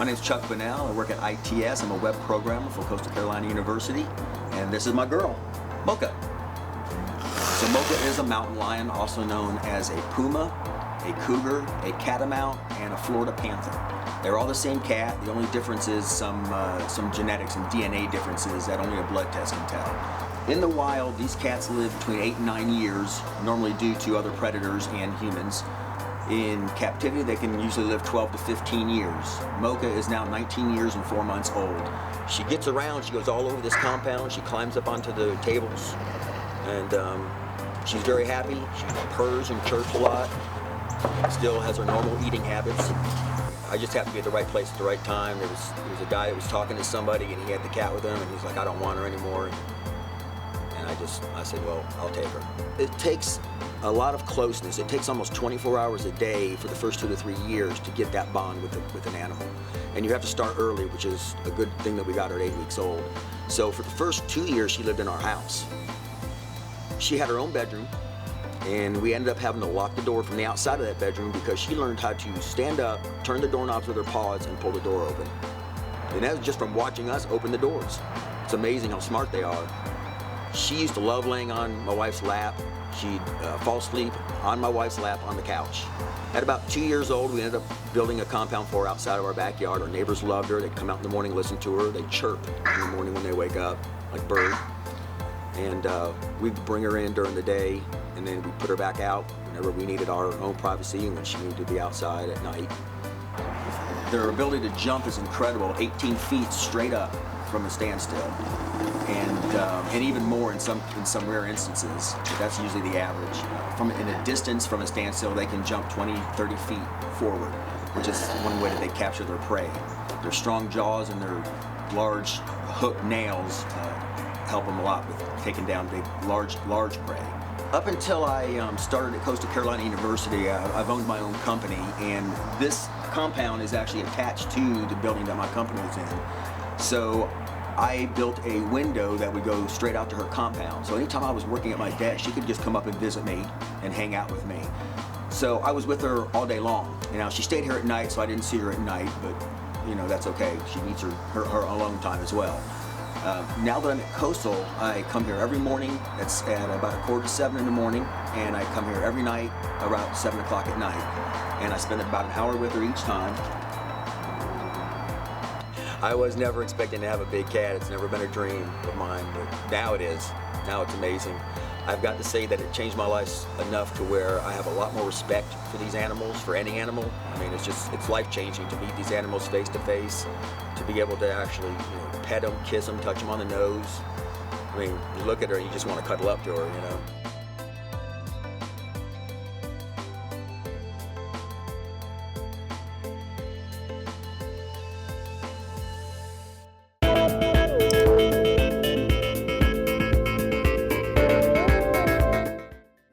name's Chuck Bunnell. I work at ITS. I'm a web programmer for Coastal Carolina University. And this is my girl, Mocha. So Mocha is a mountain lion, also known as a puma, a cougar, a catamount, and a Florida panther. They're all the same cat. The only difference is some genetics and DNA differences that only a blood test can tell. In the wild, these cats live between 8 and 9 years, normally due to other predators and humans. In captivity, they can usually live 12 to 15 years. Mocha is now 19 years and 4 months old. She gets around, she goes all over this compound, she climbs up onto the tables, and she's very happy. She purrs and chirps a lot, still has her normal eating habits. I just happened to be at the right place at the right time. There was a guy that was talking to somebody, and he had the cat with him, and he's like, I don't want her anymore. And I said, well, I'll take her. It takes a lot of closeness. It takes almost 24 hours a day for the first 2 to 3 years to get that bond with an animal. And you have to start early, which is a good thing that we got her at 8 weeks old. So for the first 2 years, she lived in our house. She had her own bedroom, and we ended up having to lock the door from the outside of that bedroom because she learned how to stand up, turn the doorknobs with her paws, and pull the door open. And that was just from watching us open the doors. It's amazing how smart they are. She used to love laying on my wife's lap. She'd fall asleep on my wife's lap on the couch. At about 2 years old, we ended up building a compound for her outside of our backyard. Our neighbors loved her. They'd come out in the morning, listen to her. They'd chirp in the morning when they wake up, like birds. And we'd bring her in during the day, and then we'd put her back out whenever we needed our own privacy and when she needed to be outside at night. Their ability to jump is incredible, 18 feet straight up from a standstill. And even more in some rare instances. But that's usually the average. In a distance from a standstill, they can jump 20, 30 feet forward, which is one way that they capture their prey. Their strong jaws and their large hook nails help them a lot with taking down big, large prey. Up until I started at Coastal Carolina University, I've owned my own company, and this compound is actually attached to the building that my company is in. So I built a window that would go straight out to her compound. So anytime I was working at my desk, she could just come up and visit me and hang out with me. So I was with her all day long. You know, she stayed here at night, so I didn't see her at night, but you know, that's okay. She needs her alone time as well. Now that I'm at Coastal, I come here every morning. It's at about 6:45 in the morning, and I come here every night around 7 o'clock at night. And I spend about an hour with her each time. I was never expecting to have a big cat. It's never been a dream of mine, but now it is. Now it's amazing. I've got to say that it changed my life enough to where I have a lot more respect for these animals, for any animal. I mean, it's life-changing to meet these animals face to face, to be able to actually, pet them, kiss them, touch them on the nose. I mean, you look at her and you just want to cuddle up to her,